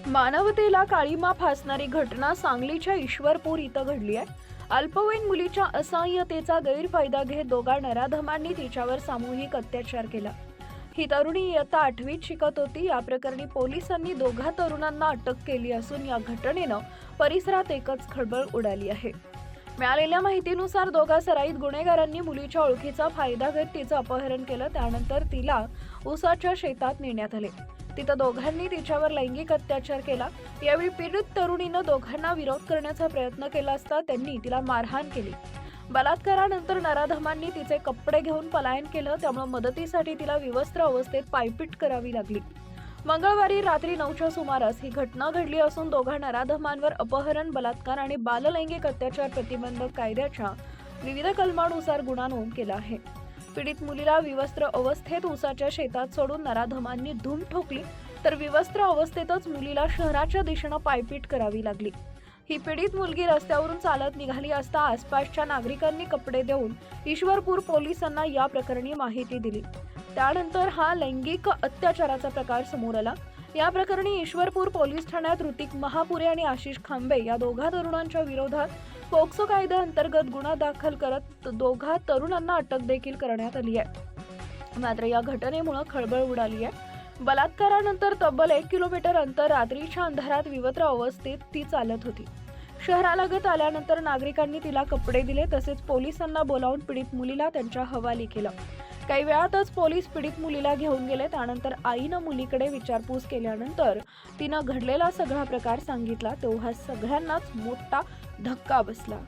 मानवतेला काळीमा फासणारी घटना सांगलीच्या ईश्वरपूर इथं घडली आहे। अल्पवयीन मुलीच्या असहाय्यतेचा गैरफायदा घेत दोघा नराधमांनी तिच्यावर सामूहिक अत्याचार केला। ही तरुणी इयत्ता 8वीत शिकत होती। या प्रकरणी पोलिसांनी दोघा तरुणांना अटक केली असून या घटनेनं परिसरात एकच खळबळ उडाली आहे। मिळालेल्या माहितीनुसार दोघा सराईत गुन्हेगारांनी मुलीच्या ओळखीचा फायदा घेत तिचं अपहरण केलं। त्यानंतर तिला ऊसाच्या शेतात नेण्यात आले। तिथं दोघांनी तिच्यावर लैंगिक अत्याचार केला। यावेळी पीडित तरुणीनं दोघांना विरोध करण्याचा प्रयत्न केला असता त्यांनी तिला मारहाण केली। बलात्कारानंतर नराधमांनी तिचे कपडे घेऊन पलायन केलं। त्यामुळे मदतीसाठी तिला विवस्त्र अवस्थेत पायपीट करावी लागली। मंगळवारी रात्री 9च्या सुमारास ही घटना घडली असून दोघा नराधमांवर अपहरण, बलात्कार आणि बाललैंगिक अत्याचार प्रतिबंधक कायद्याच्या विविध कलमानुसार गुन्हा नोंद केला आहे। पीडित मुलीला विवस्त्र अवस्थेत ऊसाच्या शेतात सोडून नराधमांनी धूम ठोकली, तर विवस्त्र अवस्थेतच मुलीला शहराच्या दिशेनं पायपीट करावी लागली। ही पीडित मुलगी रस्त्यावरून चालत निघाली असता आसपासच्या नागरिकांनी कपडे देऊन ईश्वरपूर पोलिसांना या प्रकरणी माहिती दिली। त्यानंतर हा लैंगिक अत्याचाराचा प्रकार समोर आला। या प्रकरणी ईश्वरपूर पोलीस ठाण्यात ऋतिक महापुरे आणि आशिष खांबे या दोघा तरुणांच्या विरोधात पोक्सो कायद्याअंतर्गत गुन्हा दाखल करत दोघा तरुणांना अटक देखील करण्यात आली आहे। मात्र या घटनेमुळे खळबळ उडाली आहे। बलात्कारानंतर तब्बल 1 किलोमीटर अंतर रात्रीच्या अंधारात विवस्त्र अवस्थेत ती चालत होती। शहरालगत आल्यानंतर नागरिकांनी तिला कपडे दिले, तसेच पोलिसांना बोलावून पीडित मुलीला त्यांच्या हवाली केलं। काही वेळातच पोलीस पीडित मुलीला घेऊन गेले। त्यानंतर आईनं मुलीकडे विचारपूस केल्यानंतर तिनं घडलेला सगळा प्रकार सांगितला। तेव्हा सगळ्यांनाच मोठा धक्का बसला।